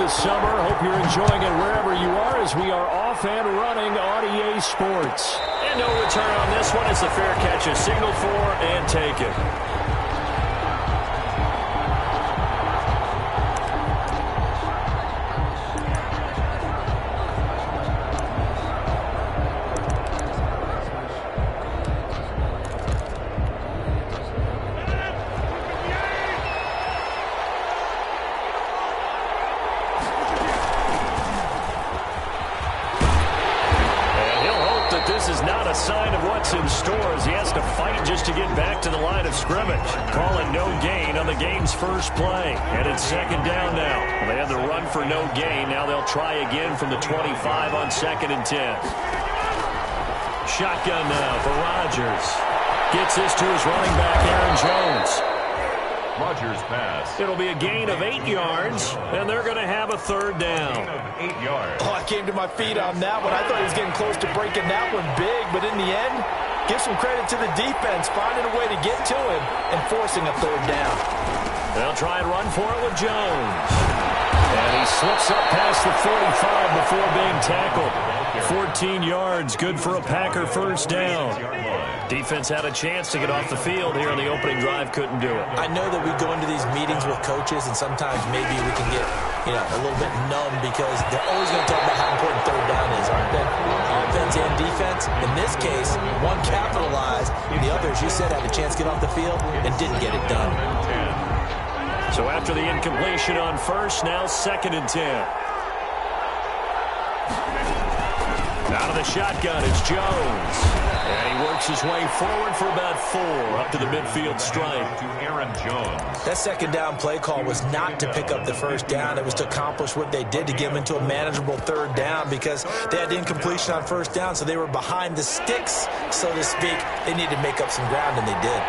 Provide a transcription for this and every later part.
this summer. Hope you're enjoying it wherever you are as we are off and running on EA Sports. And no return on this one. It's a fair catch, a signal for and take it. In store as he has to fight just to get back to the line of scrimmage. Calling no gain on the game's first play. And it's second down now. They had the run for no gain. Now they'll try again from the 25 on 2nd and 10. Shotgun now for Rodgers. Gets this to his running back, Aaron Jones. Rodgers pass. It'll be a gain of 8 yards, and they're going to have a third down. Gain of 8 yards. Oh, I came to my feet on that one. I thought he was getting close to breaking that one big, but in the end, give some credit to the defense, finding a way to get to him and forcing a third down. They'll try and run for it with Jones. And he slips up past the 45 before being tackled. 14 yards, good for a Packer first down. Defense had a chance to get off the field here on the opening drive, couldn't do it. I know that we go into these meetings with coaches, and sometimes maybe we can get, a little bit numb because they're always going to talk about how important third down is, aren't they? Offense and defense. In this case, one capitalized, the other, as you said, had a chance to get off the field and didn't get it done. So after the incompletion on first, now 2nd and 10. Out of the shotgun, it's Jones. And he works his way forward for about 4 up to the midfield stripe. To Aaron Jones. That second down play call was not to pick up the first down. It was to accomplish what they did to get them into a manageable third down because they had incompletion on first down, so they were behind the sticks, so to speak. They needed to make up some ground, and they did.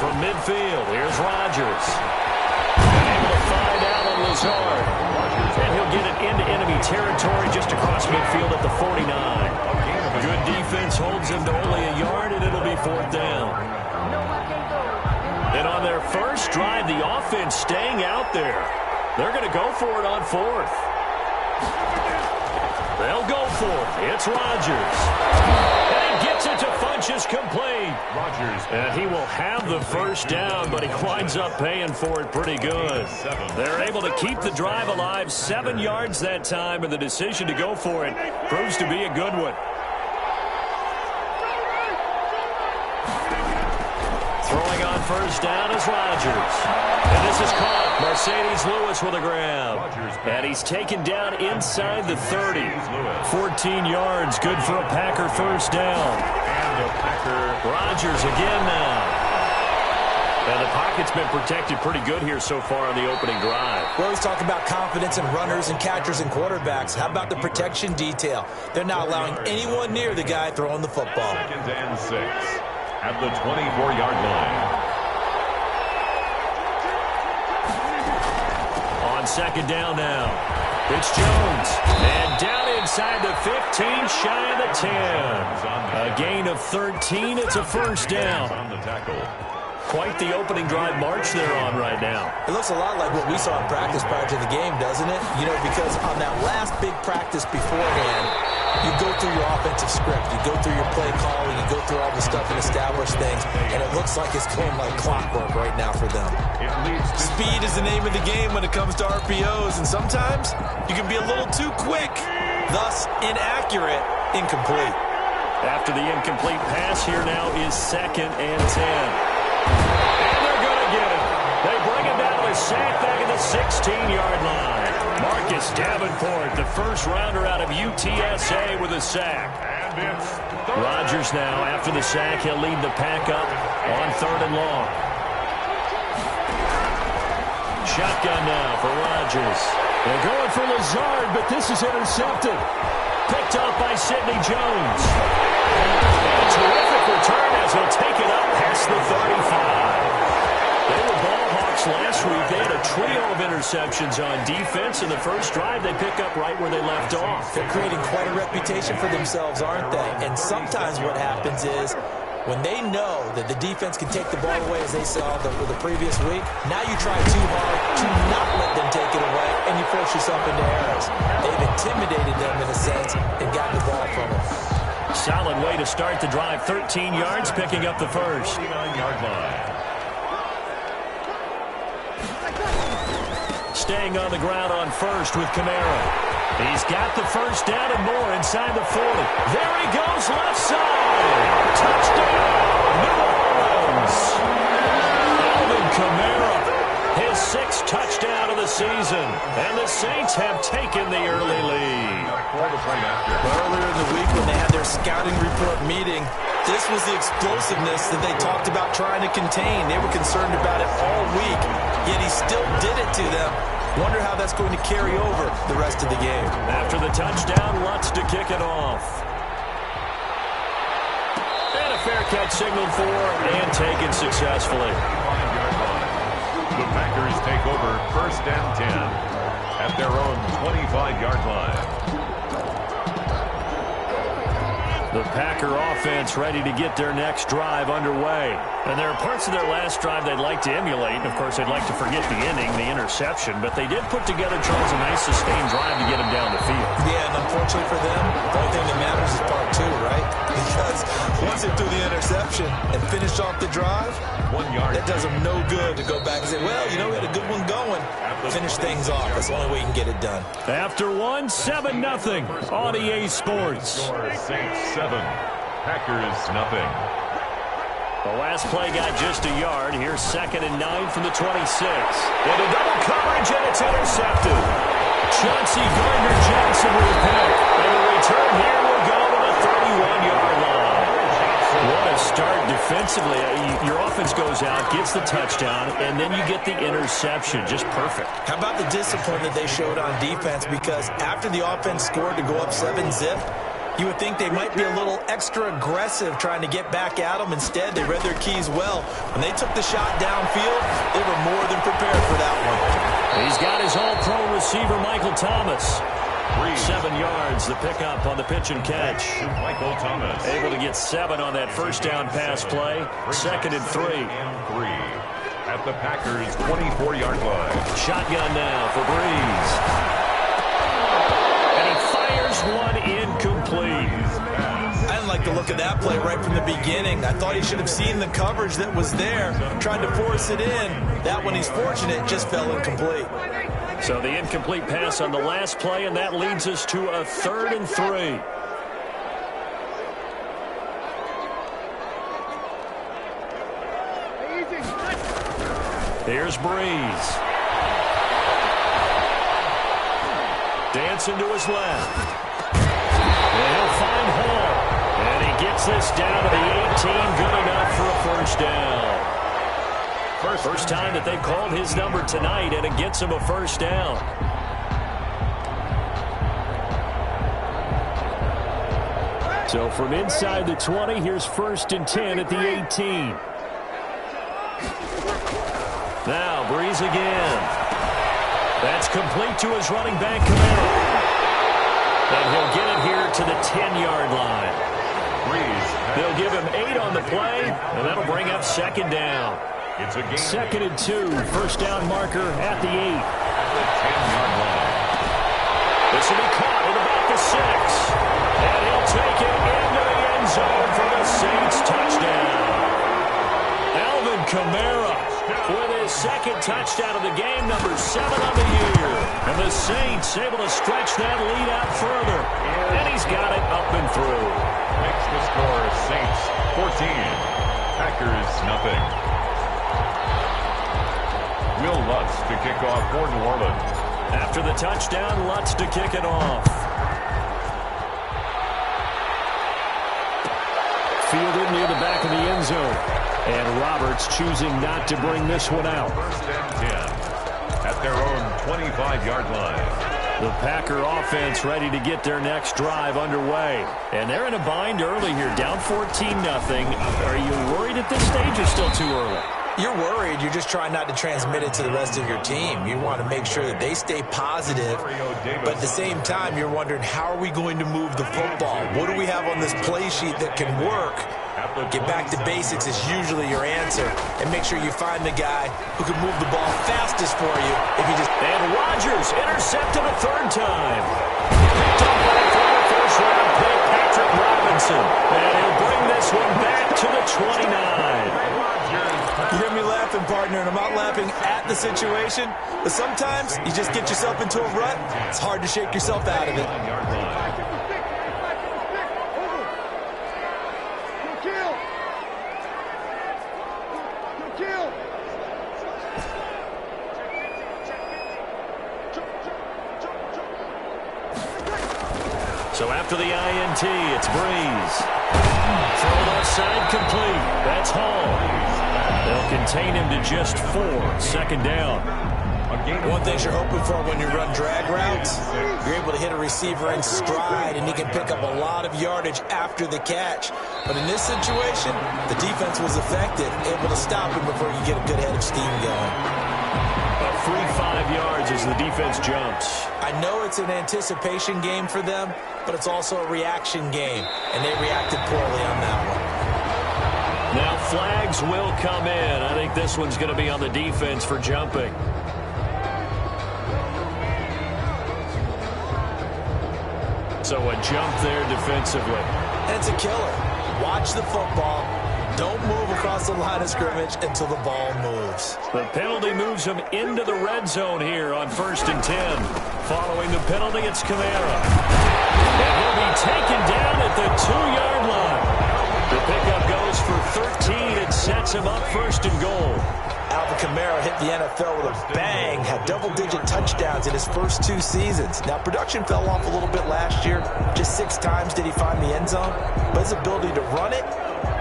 From midfield, here's Rodgers. Able to find Allen Lazard. And he'll get it into enemy territory just across midfield at the 49. Good defense holds him to only a yard, and it'll be 4th down. And on their first drive, the offense staying out there. They're going to go for it on 4th. They'll go for it. It's Rodgers. Gets it to Funchess, complete. Rodgers. And he will have the first down, but he winds up paying for it pretty good. They're able to keep the drive alive, 7 yards that time, and the decision to go for it proves to be a good one. Throwing on first down is Rodgers. And this is caught. Mercedes Lewis with a grab. And he's taken down inside the 30. 14 yards, good for a Packer first down. And a Packer. Rodgers again now. And the pocket's been protected pretty good here so far on the opening drive. We always talk about confidence in runners and catchers and quarterbacks. How about the protection detail? They're not allowing anyone near the guy throwing the football. 2nd and 6 at the 24-yard line. On 2nd down now, it's Jones. And down inside the 15, shy of the 10. A gain of 13. It's a first down. On the tackle. Quite the opening drive march they're on right now. It looks a lot like what we saw in practice prior to the game, doesn't it? Because on that last big practice beforehand, you go through your offensive script, you go through your play calling, you go through all the stuff and establish things, and it looks like it's going like clockwork right now for them. Speed is the name of the game when it comes to RPOs, and sometimes you can be a little too quick, thus inaccurate, incomplete. After the incomplete pass, here now is 2nd and 10. And they're going to get it. They bring him down to a sack back at the 16-yard line. Marcus Davenport, the first rounder out of UTSA with a sack. Rodgers now, after the sack, he'll lead the pack up on 3rd and long. Shotgun now for Rodgers. They're going for Lazard, but this is intercepted. Picked up by Sidney Jones. And a terrific return as he'll take it up past the 35. They were ball hawks last week. They had a trio of interceptions on defense. In the first drive, they pick up right where they left off. They're creating quite a reputation for themselves, aren't they? And sometimes what happens is When they know that the defense can take the ball away, as they saw the previous week, now you try too hard to not let them take it away, and you force yourself into errors. They've intimidated them in a sense and gotten the ball from them. Solid way to start the drive. 13 yards, picking up the first. 49-yard line. Staying on the ground on first with Kamara. He's got the first down and more inside the 40. There he goes, left side. Touchdown, New Orleans. Alvin Kamara, his 6th touchdown of the season. And the Saints have taken the early lead. Earlier in the week when they had their scouting report meeting, this was the explosiveness that they talked about trying to contain. They were concerned about it all week, yet he still did it to them. Wonder how that's going to carry over the rest of the game. After the touchdown, Lutz to kick it off. And a fair catch signaled for and taken successfully. The Packers take over 1st and 10 at their own 25-yard line. The Packer offense ready to get their next drive underway. And there are parts of their last drive they'd like to emulate. And, of course, they'd like to forget the inning, the interception. But they did put together, Charles, a nice sustained drive to get them down the field. Yeah, and unfortunately for them, the only thing that matters is part 2, right? Because once they threw the interception and finished off the drive, 1 yard. that does them no good to go back and say, well, you know, we had a good one going. Finish things off. That's the only way you can get it done. After 1, 7-0 on EA Sports. Saints 7, Packers nothing. The last play got just a yard. Here's 2nd and 9 from the 26. Into double coverage, and it's intercepted. Chauncey Gardner-Johnson with a pick. And the return here will go to the 31-yard line. What a start defensively. Your offense goes out, gets the touchdown, and then you get the interception. Just perfect. How about the discipline that they showed on defense? Because after the offense scored to go up 7-zip, you would think they might be a little extra aggressive trying to get back at them. Instead, they read their keys well. When they took the shot downfield, they were more than prepared for that one. He's got his all-pro receiver, Michael Thomas. 7 yards, the pickup on the pitch and catch. Michael Thomas. Able to get 7 on that first down pass play. 2nd and 3. At the Packers' 24-yard line. Shotgun now for Breeze. And he fires one incomplete. I didn't like the look of that play right from the beginning. I thought he should have seen the coverage that was there, tried to force it in. That one, he's fortunate, just fell incomplete. So the incomplete pass on the last play, and that leads us to a 3rd and 3. Here's Breeze. Dancing to his left. And he'll find Hall. And he gets this down to the 18. Good enough for a first down. First time that they've called his number tonight, and it gets him a first down. So from inside the 20, here's 1st and 10 at the 18. Now Breeze again. That's complete to his running back, Kamara. And he'll get it here to the 10-yard line. Breeze. They'll give him 8 on the play, and that'll bring up 2nd down. It's a game. 2nd and 2, first down marker at the 8. At the 10-yard line. This will be caught at about the 6. And he'll take it into the end zone for the Saints touchdown. Alvin Kamara with his 2nd touchdown of the game, number 7 on the year. And the Saints able to stretch that lead out further. And he's got it up and through. Makes the score Saints 14, Packers nothing. Will Lutz to kick off for New Orleans. After the touchdown, Lutz to kick it off. Fielded near the back of the end zone. And Roberts choosing not to bring this one out. 1st and 10 at their own 25-yard line. The Packer offense ready to get their next drive underway. And they're in a bind early here, down 14-0. Are you worried at this stage or still too early? You're worried. You're just trying not to transmit it to the rest of your team. You want to make sure that they stay positive, but at the same time, you're wondering, how are we going to move the football? What do we have on this play sheet that can work Get back to basics is usually your answer, and make sure you find the guy who can move the ball fastest for you. If you just And Rodgers intercepted a third time. Picked up by a former first-round pick, Patrick Robinson. And he'll bring this one back to the 29. You hear me laughing, partner, and I'm not laughing at the situation, but sometimes you just get yourself into a rut. It's hard to shake yourself out of it. So after the INT, it's Breeze. Thrown outside, complete. That's Hall. They'll contain him to just 4. Second down. One thing you're hoping for when you run drag routes, you're able to hit a receiver in stride, and he can pick up a lot of yardage after the catch. But in this situation, the defense was effective, able to stop him before you get a good head of steam going. A free 5 yards as the defense jumps. I know it's an anticipation game for them, but it's also a reaction game, and they reacted poorly on that one. Now flags will come in. I think this one's going to be on the defense for jumping. So a jump there defensively. And it's a killer. Watch the football. Don't move across the line of scrimmage until the ball moves. The penalty moves him into the red zone here on 1st and 10. Following the penalty, it's Kamara. And he'll be taken down at the 2-yard line. The pickup goes for 13. It sets him up 1st and goal. Alvin Kamara hit the NFL with a bang, had double-digit touchdowns in his first 2 seasons. Now, production fell off a little bit last year. Just 6 times did he find the end zone. But his ability to run it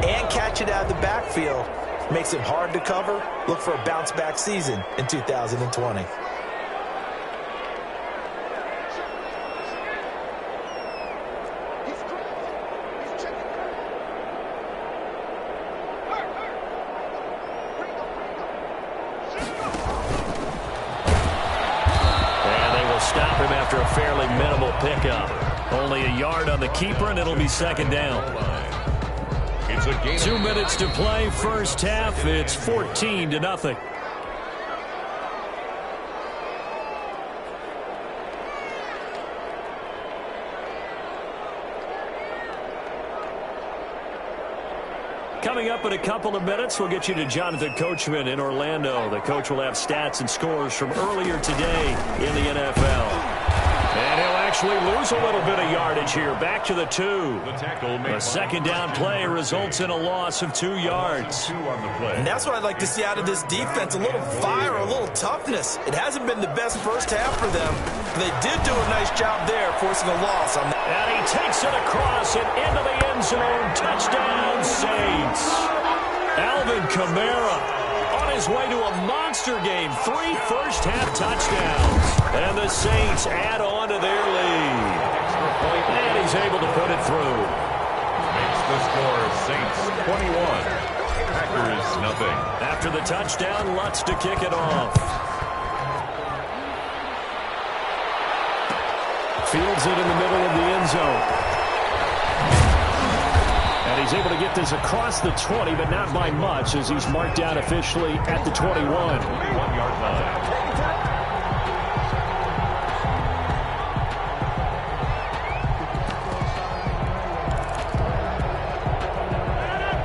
and catch it out of the backfield makes it hard to cover. Look for a bounce-back season in 2020. Stop him after a fairly minimal pickup. Only a yard on the keeper, and it'll be 2nd down. It's a game. 2 minutes to play, first half. It's 14-0. Coming up in a couple of minutes, we'll get you to Jonathan Coachman in Orlando. The coach will have stats and scores from earlier today in the NFL. And he'll actually lose a little bit of yardage here. Back to the 2. A 2nd down play results in a loss of 2 yards. And that's what I'd like to see out of this defense. A little fire, a little toughness. It hasn't been the best first half for them. They did do a nice job there, forcing a loss on that. And he takes it across and into the end zone. Touchdown, Saints. Alvin Kamara on his way to a monster game. 3 first-half touchdowns. And the Saints add on to their lead. And he's able to put it through. Makes the score Saints 21. Packers nothing. After the touchdown, Lutz to kick it off. Fields it in the middle of the end zone. And he's able to get this across the 20, but not by much, as he's marked down officially at the 21. 1-yard line.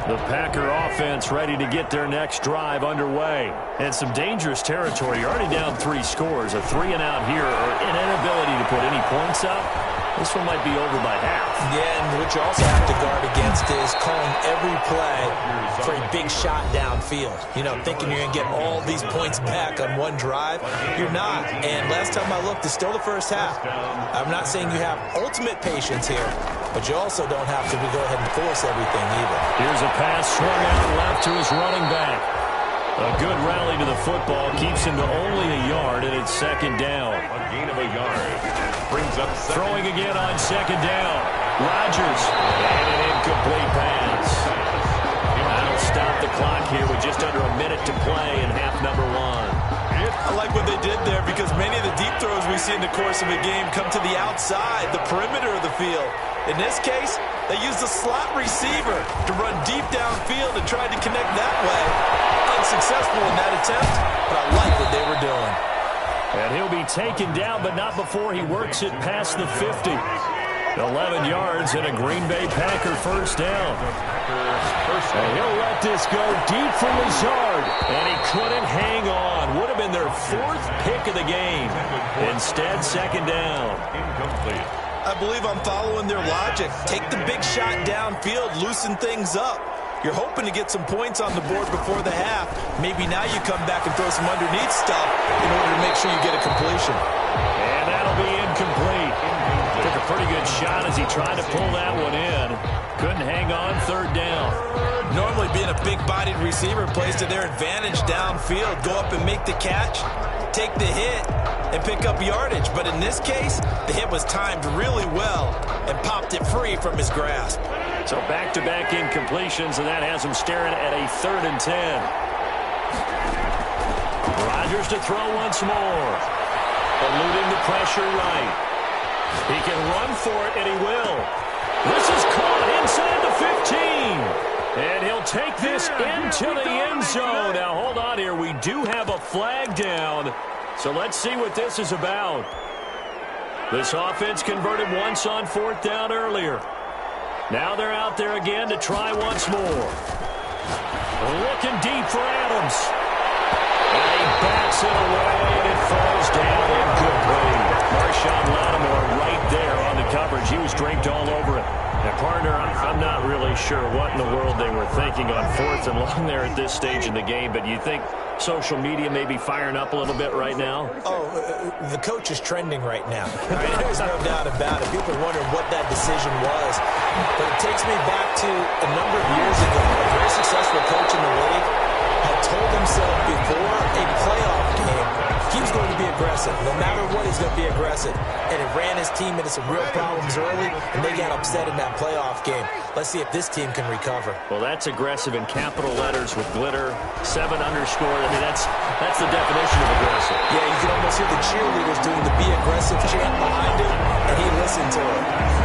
The Packer offense ready to get their next drive underway. And some dangerous territory. You're already down 3 scores. A 3-and-out here, or an inability to put any points up. This one might be over by half. Yeah, and what you also have to guard against is calling every play for a big shot downfield. You know, thinking you're going to get all these points back on one drive. You're not. And last time I looked, it's still the first half. I'm not saying you have ultimate patience here, but you also don't have to go ahead and force everything either. Here's a pass swung out left to his running back. A good rally to the football keeps him to only a yard, and it's 2nd down. A gain of a yard. Brings up throwing again on 2nd down. Rodgers, and an incomplete pass. That'll stop the clock here with just under a minute to play in half number 1. I like what they did there, because many of the deep throws we see see in the course of a game come to the outside, the perimeter of the field. In this case, they used a slot receiver to run deep downfield and tried to connect that way. Unsuccessful in that attempt, but I like what they were doing. And he'll be taken down, but not before he works it past the 50. 11 yards and a Green Bay Packer first down. And he'll let this go deep for Lazard. And he couldn't hang on. Would have been their 4th pick of the game. Instead, second down. Incomplete. I believe I'm following their logic. Take the big shot downfield, loosen things up. You're hoping to get some points on the board before the half. Maybe now you come back and throw some underneath stuff in order to make sure you get a completion. And that'll be incomplete. Took a pretty good shot as he tried to pull that one in. Couldn't hang on, third down. Normally being a big-bodied receiver plays to their advantage downfield. Go up and make the catch, take the hit, and pick up yardage. But in this case, the hit was timed really well and popped it free from his grasp. So back-to-back incompletions, and that has him staring at a 3rd and 10. Rodgers to throw once more. Eluding the pressure right. He can run for it, and he will. This is caught inside the 15. And he'll take this into the end zone. Now, hold on here. We do have a flag down. So let's see what this is about. This offense converted once on 4th down earlier. Now they're out there again to try once more. Looking deep for Adams. And he backs it away, and it falls down incomplete. Marshawn Lattimore right there on the coverage. He was draped all over it. And, partner, I'm not really sure what in the world they were thinking on 4th and long there at this stage in the game, but you think social media may be firing up a little bit right now? Oh, the coach is trending right now. There's no doubt about it. People are wondering what that decision was. But it takes me back to a number of years ago. A very successful coach in the league had told himself before a playoff game he was going to be aggressive. No matter what, he's going to be aggressive. And it ran his team into some real problems early, and they got upset in that playoff game. Let's see if this team can recover. Well, that's aggressive in capital letters with glitter, 7 underscore. I mean, that's the definition of aggressive. Yeah, you can almost hear the cheerleaders doing the be aggressive chant behind him, and he listened to it.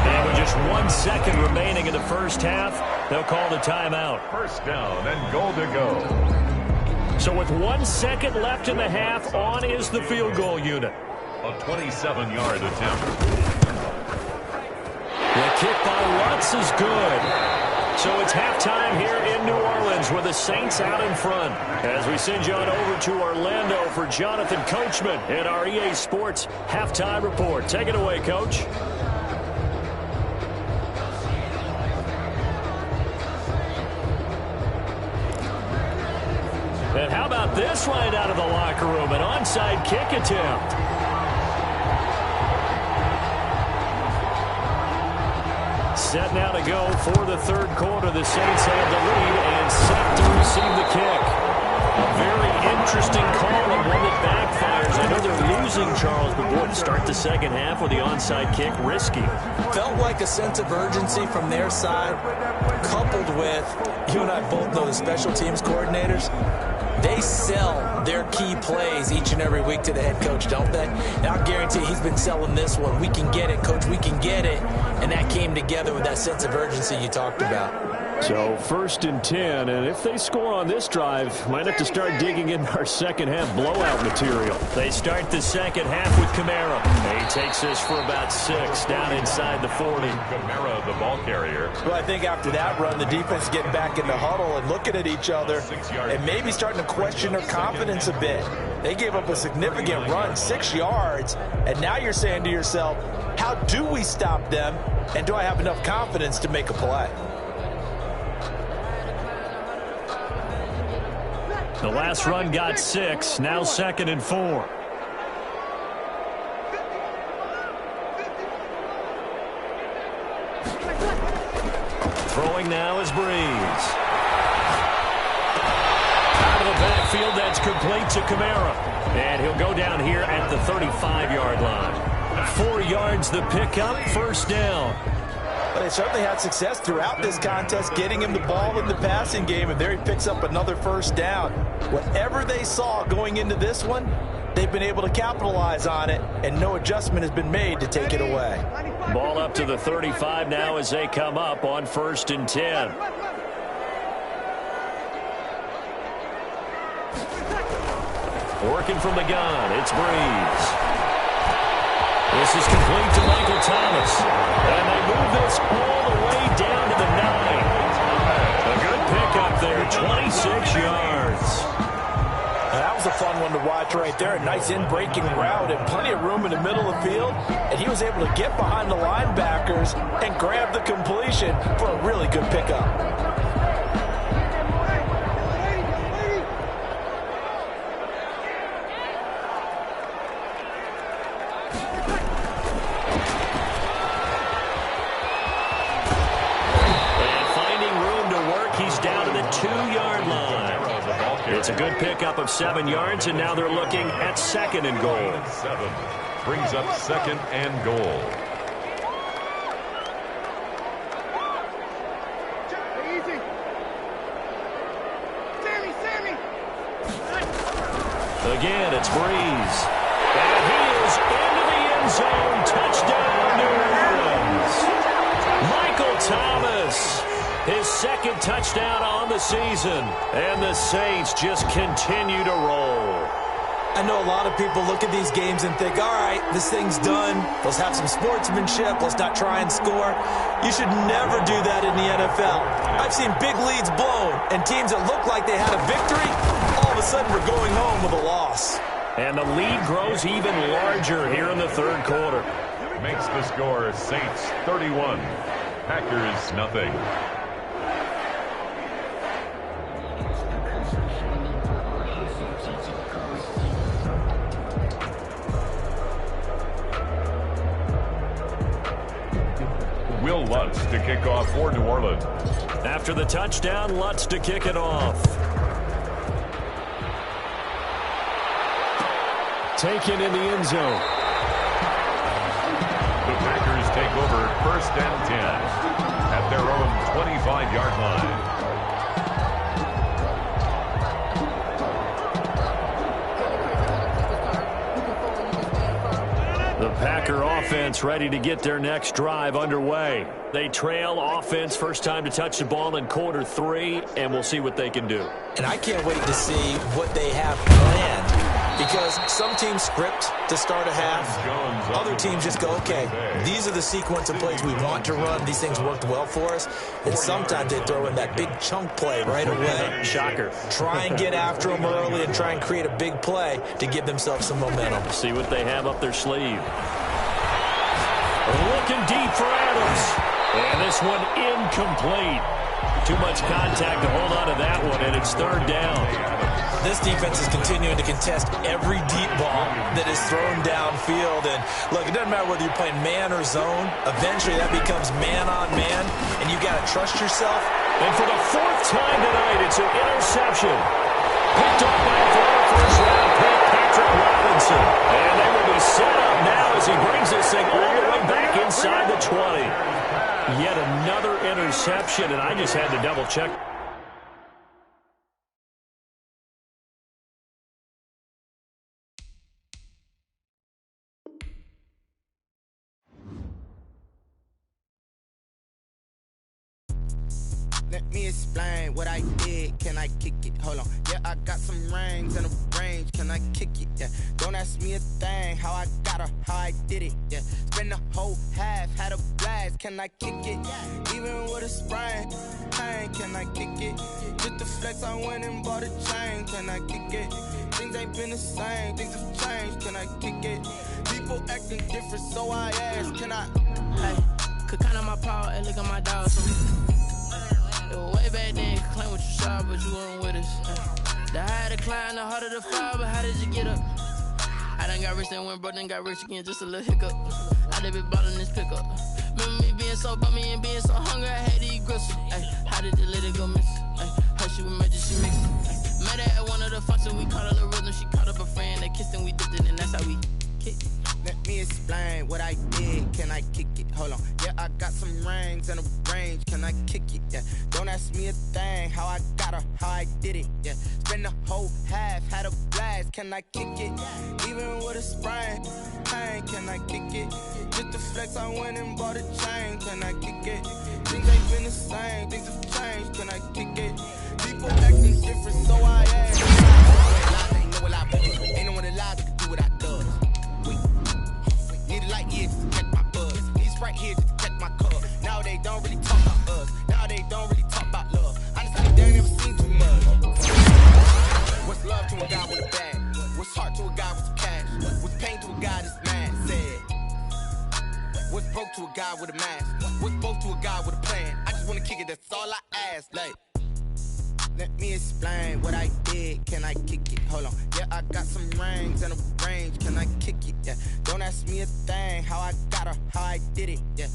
And with just 1 second remaining in the first half, they'll call the timeout. First down and goal to go. So with 1 second left in the half, on is the field goal unit. A 27-yard attempt. The kick by Lutz is good. So it's halftime here in New Orleans with the Saints out in front. As we send you on over to Orlando for Jonathan Coachman in our EA Sports Halftime Report. Take it away, Coach. And how about this right out of the locker room? An onside kick attempt. Set now to go for the 3rd quarter. The Saints have the lead and set to receive the kick. A very interesting call and one that backfires. I know they're losing, Charles, but boy, to start the second half with the onside kick, risky. Felt like a sense of urgency from their side, coupled with, you and I both know the special teams coordinators. They sell their key plays each and every week to the head coach, don't they? And I guarantee he's been selling this one. We can get it, coach, we can get it. And that came together with that sense of urgency you talked about. So 1st and 10, and if they score on this drive, might have to start digging in our second half blowout material. They start the second half with Kamara. He takes this for about 6 down inside the 40. Kamara, the ball carrier. Well, I think after that run, the defense is getting back in the huddle and looking at each other and maybe starting to question their confidence a bit. They gave up a significant run, 6 yards, and now you're saying to yourself, how do we stop them, and do I have enough confidence to make a play? The last run got 6, now 2nd and 4. Throwing now is Breeze. Out of the backfield, that's complete to Kamara. And he'll go down here at the 35-yard line. 4 yards the pickup, first down. But they certainly had success throughout this contest, getting him the ball in the passing game, and there he picks up another first down. Whatever they saw going into this one, they've been able to capitalize on it, and no adjustment has been made to take it away. Ball up to the 35 now as they come up on 1st and 10. Working from the gun, it's Breeze. This is complete to Michael Thomas. And they move this all the way down to the 9. A good pickup there, 26 yards. That was a fun one to watch right there. A nice in-breaking route and plenty of room in the middle of the field. And he was able to get behind the linebackers and grab the completion for a really good pickup. It's a good pickup of 7 yards, and now they're looking at 2nd and goal. 7 brings up 2nd and goal. Again, it's Breeze. And he is into the end zone. Touchdown, New Orleans. Michael Thomas. His 2nd touchdown on the season. And the Saints just continue to roll. I know a lot of people look at these games and think, all right, this thing's done. Let's have some sportsmanship. Let's not try and score. You should never do that in the NFL. I've seen big leads blown and teams that look like they had a victory, all of a sudden we're going home with a loss. And the lead grows even larger here in the 3rd quarter. Makes the score Saints 31, Packers nothing. Will Lutz to kick off for New Orleans. After the touchdown, Lutz to kick it off. Taken in the end zone. The Packers take over 1st and 10 at their own 25-yard line. The Packer offense ready to get their next drive underway. They trail offense, first time to touch the ball in quarter 3, and we'll see what they can do. And I can't wait to see what they have planned, because some teams script to start a half. Other teams just go, okay, these are the sequence of plays we want to run. These things worked well for us. And sometimes they throw in that big chunk play right away. Shocker. Try and get after them early and try and create a big play to give themselves some momentum. See what they have up their sleeve. Looking deep for Adams. And this one incomplete. Too much contact to hold on to that one, and it's 3rd down. This defense is continuing to contest every deep ball that is thrown downfield. And look, it doesn't matter whether you're playing man or zone. Eventually that becomes man on man, and you got to trust yourself. And for the 4th time tonight, it's an interception. Picked up by a former first-round pick, Patrick Robinson. And they will be set up now as he brings this thing all the way back inside the 20. Yet another interception, and I just had to double-check. Let me explain what I did. Can I kick it? Hold on. Yeah, I got some rings and a range. Can I kick it? Yeah. Don't ask me a thing. How I got her, how I did it. Yeah. Spend the whole half, had a blast. Can I kick it? Even with a sprain, pain. Can I kick it? Just the flex, I went and bought a chain. Can I kick it? Things ain't been the same. Things have changed. Can I kick it? People acting different, so I ask. Can I? Hey, could count on my power and look at my dogs. It was way back then, you could claim what you saw, but you weren't with us. The higher the climb, the harder the fall, but how did you get up? I done got rich, then went broke, then got rich again, just a little hiccup. I done been ballin' this pickup. Remember me being so bummy and being so hungry, I had to eat gristle. Ay, how did you let it go miss? Ay, her she was magic, she mixed it. Met her at one of the functions, we caught her the rhythm, she caught up a friend, they kissed and we dipped it, and that's how we kicked it. Let me explain what I did. Can I kick it? Hold on. Yeah, I got some rings and a range. Can I kick it? Yeah. Don't ask me a thing. How I got her, how I did it. Yeah. Spend the whole half, had a blast. Can I kick it? Even with a sprain, pain. Can I kick it? Just to flex, I went and bought a chain. Can I kick it? Things ain't been the same. Things have changed. Can I kick it? People acting different, so I ask. Ain't know what I was. Ain't no one alive that can do what I does. Need a light here just to check my buzz. Need Sprite here just to check my cup. Now they don't really talk about us. Now they don't really talk about love. Honestly, they ain't never seen too much. What's love to a guy with a bag? What's heart to a guy with some cash? What's pain to a guy that's mad? Said. What's broke to a guy with a mask? What's broke to a guy with a plan? I just wanna kick it, that's all I ask. Like, let me explain what I did. Can I kick it? Hold on. Yeah, I got some rings and a range. Can I kick it? Yeah. Don't ask me a thing. How I got her, how I did it. Yeah.